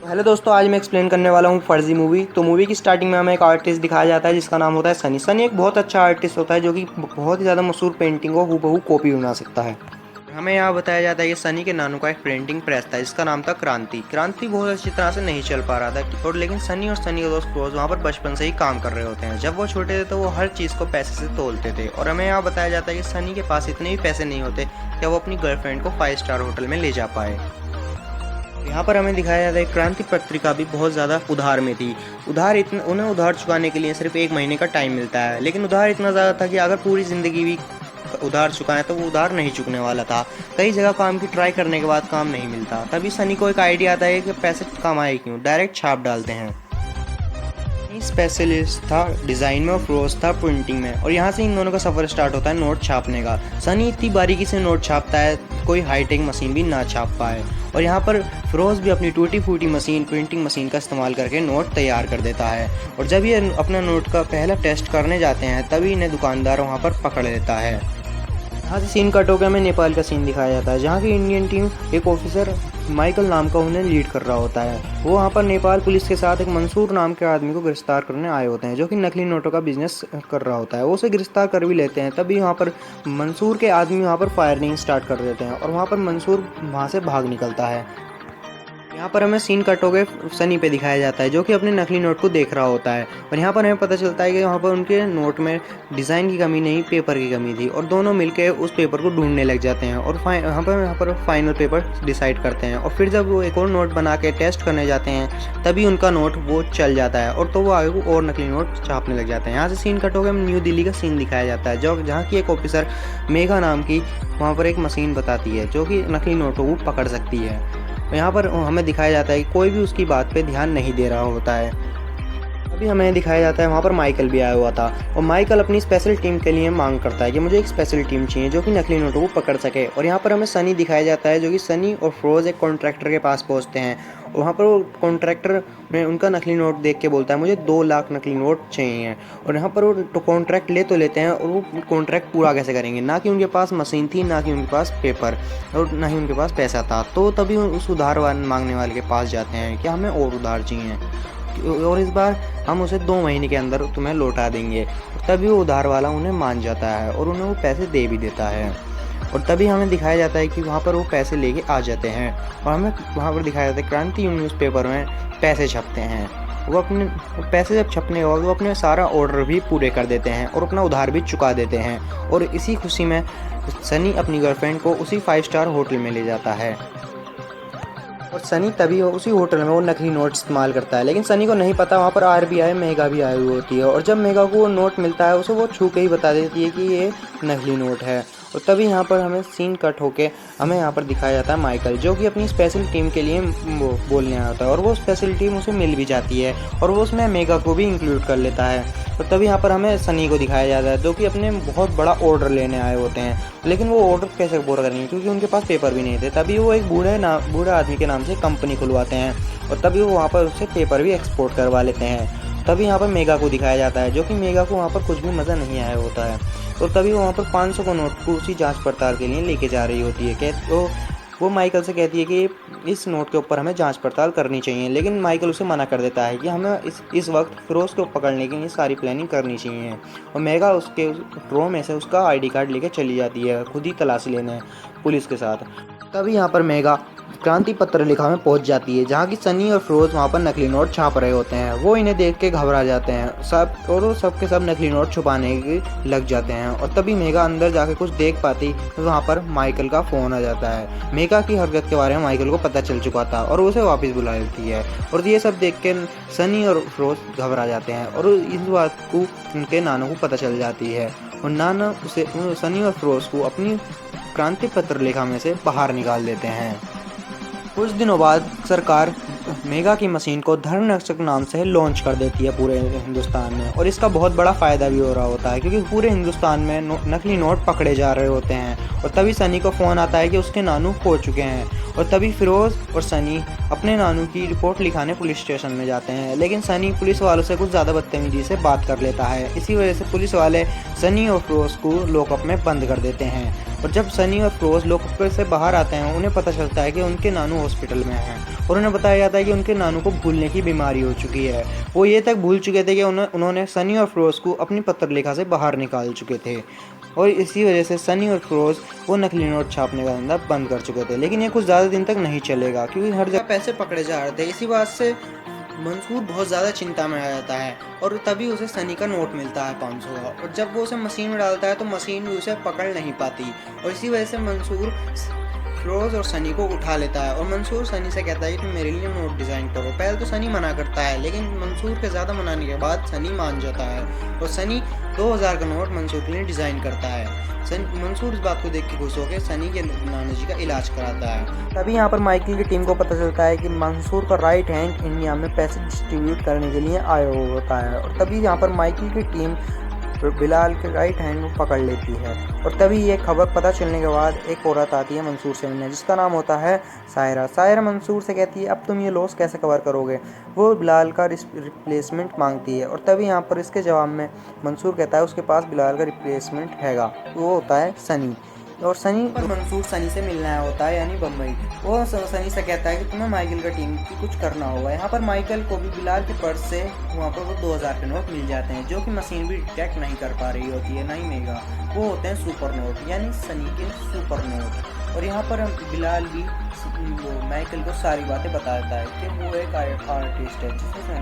Hello दोस्तों, आज मैं एक्सप्लेन करने वाला हूँ फर्जी मूवी। तो मूवी की स्टार्टिंग में हमें एक आर्टिस्ट दिखाया जाता है जिसका नाम होता है सनी। सनी एक बहुत अच्छा आर्टिस्ट होता है जो कि बहुत ही ज़्यादा मशहूर पेंटिंग को हूबहू कॉपी बना सकता है। हमें यहाँ बताया जाता है कि सनी के नानू का एक प्रिंटिंग प्रेस था जिसका नाम था क्रांति। क्रांति बहुत अच्छी तरह से नहीं चल पा रहा था और लेकिन सनी और सनी का दोस्त फिरोज वहाँ पर बचपन से ही काम कर रहे होते हैं। जब वो छोटे थे तो वो हर चीज़ को पैसे से तोलते थे और हमें यहाँ बताया जाता है कि सनी के पास इतने भी पैसे नहीं होते कि वो अपनी गर्लफ्रेंड को 5 स्टार होटल में ले जा पाए। यहाँ पर हमें दिखाया जाता है क्रांति पत्रिका भी बहुत ज़्यादा उधार में थी। उन्हें उधार चुकाने के लिए सिर्फ 1 महीने का टाइम मिलता है, लेकिन उधार इतना ज़्यादा था कि अगर पूरी ज़िंदगी भी उधार चुकाएं तो वो उधार नहीं चुकने वाला था। कई जगह काम की ट्राई करने के बाद काम नहीं मिलता। तभी सनी को एक आइडिया आता है कि पैसे कमाए क्यों, डायरेक्ट छाप डालते हैं। स्पेशलिस्ट था डिज़ाइन में और फिरोज था प्रिंटिंग में, और यहाँ से इन दोनों का सफ़र स्टार्ट होता है नोट छापने का। सनी इतनी बारीकी से नोट छापता है कोई हाईटेक मशीन भी ना छाप पाए, और यहाँ पर फिरोज भी अपनी टूटी फूटी मशीन प्रिंटिंग मशीन का इस्तेमाल करके नोट तैयार कर देता है। और जब ये अपना नोट का पहला टेस्ट करने जाते हैं तभी इन्हें दुकानदार वहाँ पर पकड़ लेता है। यहाँ से सीन कट होकर हमें नेपाल का सीन दिखाया जाता है जहाँ की इंडियन टीम एक ऑफिसर माइकल नाम का उन्हें लीड कर रहा होता है। वो वहाँ पर नेपाल पुलिस के साथ एक मंसूर नाम के आदमी को गिरफ्तार करने आए होते हैं जो कि नकली नोटों का बिजनेस कर रहा होता है। वो उसे गिरफ्तार कर भी लेते हैं। तभी वहाँ पर मंसूर के आदमी वहाँ पर फायरिंग स्टार्ट कर देते हैं और वहाँ पर मंसूर वहाँ से भाग निकलता है। यहाँ पर हमें सीन कट हो गए सनी पे दिखाया जाता है जो कि अपने नकली नोट को देख रहा होता है, और यहाँ पर हमें पता चलता है कि वहाँ पर उनके नोट में डिज़ाइन की कमी नहीं पेपर की कमी थी, और दोनों मिलकर उस पेपर को ढूंढने लग जाते हैं और यहाँ पर फाइनल पेपर डिसाइड करते हैं। और फिर जब वो एक और नोट बना के टेस्ट करने जाते हैं तभी उनका नोट वो चल जाता है, और तो वो आगे को और नकली नोट छापने लग जाते हैं। यहाँ से सीन कट हो गए न्यू दिल्ली का सीन दिखाया जाता है जहाँ की एक ऑफिसर मेघा नाम की वहाँ पर एक मशीन बताती है जो कि नकली नोटों को पकड़ सकती है। यहाँ पर हमें दिखाया जाता है कि कोई भी उसकी बात पे ध्यान नहीं दे रहा होता है। अभी हमें दिखाया जाता है वहाँ पर माइकल भी आया हुआ था, और माइकल अपनी स्पेशल टीम के लिए मांग करता है कि मुझे एक स्पेशल टीम चाहिए जो कि नकली नोटों को पकड़ सके। और यहाँ पर हमें सनी दिखाया जाता है जो कि सनी और फिरोज एक कॉन्ट्रैक्टर के पास पहुँचते हैं। वहाँ पर वो कॉन्ट्रैक्टर में उनका नकली नोट देख के बोलता है मुझे 2 लाख नकली नोट चाहिए। और यहाँ पर वो कॉन्ट्रैक्ट ले तो लेते हैं, और वो कॉन्ट्रैक्ट पूरा कैसे करेंगे, ना कि उनके पास मशीन थी, ना कि उनके पास पेपर, और ना ही उनके पास पैसा था। तो तभी उस उधार मांगने वाले के पास जाते हैं कि हमें और उधार चाहिए और इस बार हम उसे 2 महीने के अंदर तुम्हें लौटा देंगे। तभी वो उधार वाला उन्हें मान जाता है और उन्हें वो पैसे दे भी देता है। और तभी हमें दिखाया जाता है कि वहाँ पर वो पैसे लेके आ जाते हैं, और हमें वहाँ पर दिखाया जाता है क्रांति न्यूज़पेपर में पैसे छपते हैं। वो अपने पैसे जब छपने के बाद वो अपने सारा ऑर्डर भी पूरे कर देते हैं और अपना उधार भी चुका देते हैं। और इसी खुशी में सनी अपनी गर्लफ्रेंड को उसी 5 स्टार होटल में ले जाता है, और सनी तभी उसी होटल में वो नकली नोट इस्तेमाल करता है। लेकिन सनी को नहीं पता वहाँ पर आरबीआई मेगा भी आई हुई होती है, और जब मेगा को वो नोट मिलता है उसे वो छू के ही बता देती है कि ये नकली नोट है। और तभी यहाँ पर हमें सीन कट होके हमें यहाँ पर दिखाया जाता है माइकल जो कि अपनी स्पेशल टीम के लिए बोलने आता है, और वो स्पेशल टीम उसे मिल भी जाती है और वो उसमें मेगा को भी इंक्लूड कर लेता है। और तभी यहाँ पर हमें सनी को दिखाया जाता है जो कि अपने बहुत बड़ा ऑर्डर लेने आए होते हैं, लेकिन वो ऑर्डर कैसे पूरा करेंगे क्योंकि उनके पास पेपर भी नहीं थे। तभी वो एक बूढ़े आदमी के नाम से कंपनी खुलवाते हैं, और तभी वो वहाँ पर उससे पेपर भी एक्सपोर्ट करवा लेते हैं। तभी यहाँ पर मेगा को दिखाया जाता है जो कि मेगा को वहाँ पर कुछ भी मज़ा नहीं आया होता है, और तभी वो वहाँ पर 500 का नोट को उसी जांच पड़ताल के लिए लेके जा रही होती है। तो वो माइकल से कहती है कि इस नोट के ऊपर हमें जांच पड़ताल करनी चाहिए, लेकिन माइकल उसे मना कर देता है कि हमें इस वक्त फिरोज को पकड़ने के लिए सारी प्लानिंग करनी चाहिए। और मेगा उसके ड्रो में से उसका आईडी कार्ड लेके चली जाती है खुद ही तलाशी लेने पुलिस के साथ। तभी यहाँ पर मेगा क्रांति पत्र लिखा में पहुंच जाती है जहाँ की सनी और फिरोज वहाँ पर नकली नोट छाप रहे होते हैं। वो इन्हें देख के घबरा जाते हैं सब, और वो सब के सब नकली नोट छुपाने के लग जाते हैं। और तभी मेगा अंदर जाके कुछ देख पाती तो वहाँ पर माइकल का फ़ोन आ जाता है। मेगा की हरकत के बारे में माइकल को पता चल चुका था और उसे वापस बुला लेती है, और ये सब देख के सनी और फिरोज घबरा जाते हैं, और इस बात को उनके नानों को पता चल जाती है, और नाना उसे सनी और फिरोज को अपनी क्रांति पत्र लेखा में से बाहर निकाल देते हैं। कुछ दिनों बाद सरकार मेगा की मशीन को धर्म रक्षक नाम से लॉन्च कर देती है पूरे हिंदुस्तान में, और इसका बहुत बड़ा फ़ायदा भी हो रहा होता है क्योंकि पूरे हिंदुस्तान में नकली नोट पकड़े जा रहे होते हैं। और तभी सनी को फ़ोन आता है कि उसके नानू खो चुके हैं, और तभी फिरोज और सनी अपने नानू की रिपोर्ट लिखाने पुलिस स्टेशन में जाते हैं। लेकिन सनी पुलिस वालों से कुछ ज़्यादा बदतमीजी से बात कर लेता है, इसी वजह से पुलिस वाले सनी और फिरोज को लॉकअप में बंद कर देते हैं। और जब सनी और फिरोज लॉकअप से बाहर आते हैं उन्हें पता चलता है कि उनके नानू हॉस्पिटल में हैं और उन्हें बताया जाता है कि उनके नानू को भूलने की बीमारी हो चुकी है। वो ये तक भूल चुके थे कि उन्होंने सनी और फिरोज को अपनी पत्रलेखा से बाहर निकाल चुके थे और इसी वजह से सनी और फिरोज वो नकली नोट छापने का धंधा बंद कर चुके थे। लेकिन ये कुछ ज़्यादा दिन तक नहीं चलेगा क्योंकि हर जगह पैसे पकड़े जा रहे थे। इसी बात से मंसूर बहुत ज़्यादा चिंता में आ जाता है और तभी उसे सनी का नोट मिलता है 500 का, और जब वो उसे मशीन में डालता है तो मशीन भी उसे पकड़ नहीं पाती और इसी वजह से मंसूर फिरोज और सनी को उठा लेता है और मंसूर सनी से कहता है कि मेरे लिए नोट डिज़ाइन करो। पहले तो सनी मना करता है लेकिन मंसूर के ज़्यादा मनाने के बाद सनी मान जाता है और सनी 2000 का नोट मंसूर के लिए डिज़ाइन करता है। मंसूर इस बात को देख के खुश होकर सनी के नाना जी का इलाज कराता है। तभी यहाँ पर माइकल की टीम को पता चलता है कि मंसूर का राइट हैंड इंडिया में पैसे डिस्ट्रीब्यूट करने के लिए आया होता है और तभी यहाँ पर माइकल की टीम बिलाल के राइट हैंड को पकड़ लेती है और तभी ये खबर पता चलने के बाद एक औरत आती है मंसूर से मिलने जिसका नाम होता है सायरा। सायरा मंसूर से कहती है अब तुम ये लॉस कैसे कवर करोगे। वो बिलाल का रिप्लेसमेंट मांगती है और तभी यहाँ पर इसके जवाब में मंसूर कहता है उसके पास बिलाल का रिप्लेसमेंट हैगा, वो होता है सनी। और सनी पर मंसूर सनी से मिलना आया होता है यानी बम्बई। वो सनी से कहता है कि तुम्हें माइकल का टीम की कुछ करना होगा। यहाँ पर माइकल को भी बिलाल के पर्स से वहाँ पर वो 2000 के नोट मिल जाते हैं जो कि मशीन भी डिटेक्ट नहीं कर पा रही होती है, नहीं मेगा। वो होते हैं सुपर नोट यानी सनी के सुपर नोट। और यहाँ पर बिलाल भी माइकल को सारी बातें बता देता है कि वो एक आर्टिस्ट है जिसे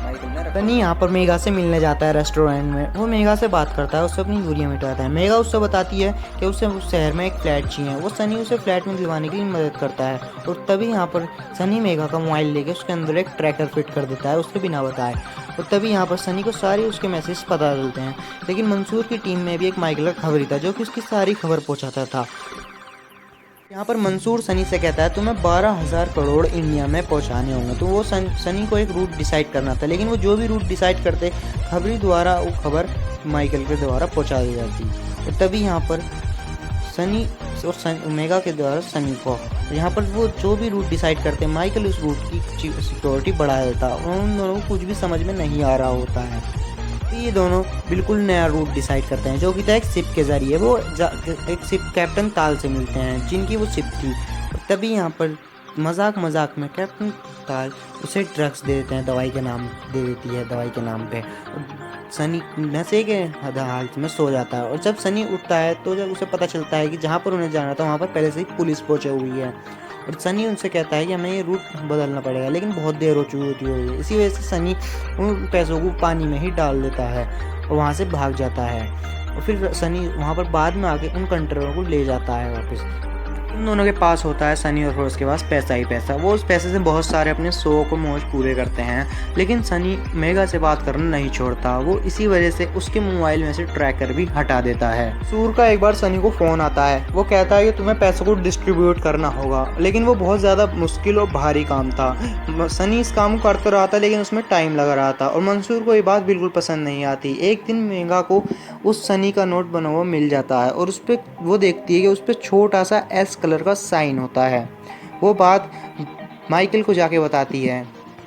माइकल ने रखा। सनी यहाँ पर मेगा से मिलने जाता है रेस्टोरेंट में। वो मेगा से बात करता है, उससे अपनी दूरियां मिटाता है। मेगा उससे बताती है कि उसे उस शहर में एक फ्लैट चाहिए। वो सनी उसे फ्लैट में दिलवाने के लिए मदद करता है और तभी यहाँ पर सनी मेगा का मोबाइल लेके उसके अंदर एक ट्रैकर फिट कर देता है उसके बिना बताए। और तभी यहाँ पर सनी को सारी उसके मैसेज पता चलते हैं। लेकिन मंसूर की टीम में भी एक माइकल का खबरी था जो कि उसकी सारी खबर पहुँचाता था। यहाँ पर मंसूर सनी से कहता है तुम्हें 12,000 करोड़ इंडिया में पहुँचाने होंगे। तो वो सनी को एक रूट डिसाइड करना था लेकिन वो जो भी रूट डिसाइड करते खबरी द्वारा वो खबर माइकल के द्वारा पहुँचा दी जाती। और तभी यहाँ पर सनी और मेगा के द्वारा सनी को यहाँ पर वो जो भी रूट डिसाइड करते हैं माइकल उस रूट की सिक्योरिटी बढ़ा देता और उन दोनों को कुछ भी समझ में नहीं आ रहा होता है। ये दोनों बिल्कुल नया रूट डिसाइड करते हैं जो कि था एक शिप के ज़रिए। वो एक शिप कैप्टन ताल से मिलते हैं जिनकी वो शिप थी। तभी यहाँ पर मजाक में कैप्टन ताल उसे ड्रग्स दे देते हैं, दवाई के नाम दे देती है दवाई के नाम पे। सनी नशे के हालत में सो जाता है और जब सनी उठता है तो जब उसे पता चलता है कि जहाँ पर उन्हें जाना था वहाँ पर पहले से ही पुलिस पहुँची हुई है और सनी उनसे कहता है कि हमें ये रूट बदलना पड़ेगा लेकिन बहुत देर हो चुकी होती है। इसी वजह से सनी उन पैसों को पानी में ही डाल देता है और वहाँ से भाग जाता है और फिर सनी वहाँ पर बाद में आके उन कंटेनरों को ले जाता है वापस। इन दोनों के पास होता है सनी और फिरोज के पास पैसा ही पैसा। वो उस पैसे से बहुत सारे अपने शौक को मौज पूरे करते हैं लेकिन सनी मेगा से बात करना नहीं छोड़ता। वो इसी वजह से उसके मोबाइल में से ट्रैकर भी हटा देता है। सूर का एक बार सनी को फ़ोन आता है। वो कहता है कि तुम्हें पैसों को डिस्ट्रीब्यूट करना होगा लेकिन वो बहुत ज़्यादा मुश्किल और भारी काम था। सनी इस काम को करता रहा था लेकिन उसमें टाइम लगा रहा था और मंसूर को ये बात बिल्कुल पसंद नहीं आती। एक दिन मेगा को उस सनी का नोट बना हुआ मिल जाता है और उस पर वो देखती है कि उस पर छोटा सा एस कलर का साइन होता है। वो बात माइकल को जाके बताती है।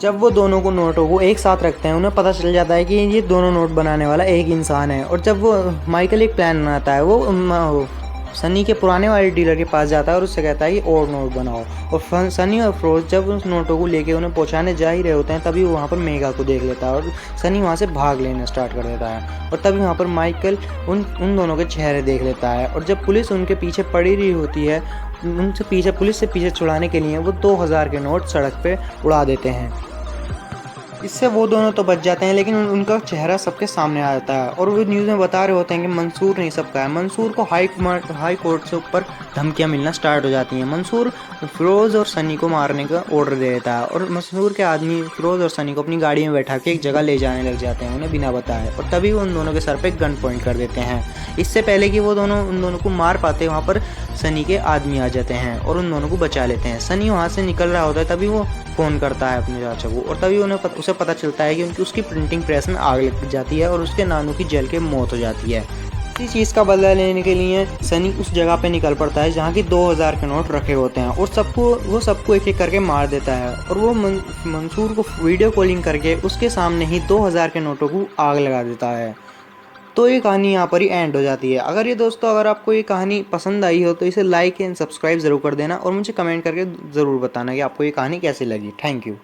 जब वो दोनों को नोटों को एक साथ रखते हैं उन्हें पता चल जाता है कि ये दोनों नोट बनाने वाला एक इंसान है। और जब वो माइकल एक प्लान बनाता है वो सनी के पुराने वाले डीलर के पास जाता है और उससे कहता है कि और नोट बनाओ। और सनी और फिरोज जब उस नोटों को लेके उन्हें पहुंचाने जा ही रहे होते हैं तभी वो वहाँ पर मेगा को देख लेता है और सनी वहाँ से भाग लेना स्टार्ट कर देता है। और तभी वहाँ पर माइकल उन दोनों के चेहरे देख लेता है और जब पुलिस उनके पीछे पड़ी रही होती है पुलिस से पीछे छुड़ाने के लिए वो 2000 के नोट सड़क पे उड़ा देते हैं। इससे वो दोनों तो बच जाते हैं लेकिन उनका चेहरा सबके सामने आ जाता है और वो न्यूज़ में बता रहे होते हैं कि मंसूर नहीं सबका है। मंसूर को हाई कोर्ट से ऊपर धमकियां मिलना स्टार्ट हो जाती हैं। मंसूर फिरोज और सनी को मारने का ऑर्डर दे देता है और मंसूर के आदमी फिरोज और सनी को अपनी गाड़ी में बैठा के एक जगह ले जाने लग जाते हैं उन्हें बिना बताए और तभी वो उन दोनों के सर पे गन पॉइंट कर देते हैं। इससे पहले कि वो दोनों उन दोनों को मार पाते वहाँ पर सनी के आदमी आ जाते हैं और उन दोनों को बचा लेते हैं। सनी वहाँ से निकल रहा होता है तभी वो फ़ोन करता है अपने चाचा को और तभी उसे पता चलता है कि उसकी प्रिंटिंग प्रेस में आग लग जाती है और उसके नानू की जल के मौत हो जाती है। इसी चीज़ का बदला लेने के लिए सनी उस जगह पे निकल पड़ता है जहाँ की 2000 के नोट रखे होते हैं और वो सबको एक एक करके मार देता है और वो मंसूर को वीडियो कॉलिंग करके उसके सामने ही 2000 के नोटों को आग लगा देता है। तो ये कहानी यहाँ पर ही एंड हो जाती है। अगर ये दोस्तों अगर आपको ये कहानी पसंद आई हो तो इसे लाइक एंड सब्सक्राइब ज़रूर कर देना और मुझे कमेंट करके ज़रूर बताना कि आपको ये कहानी कैसी लगी। Thank you.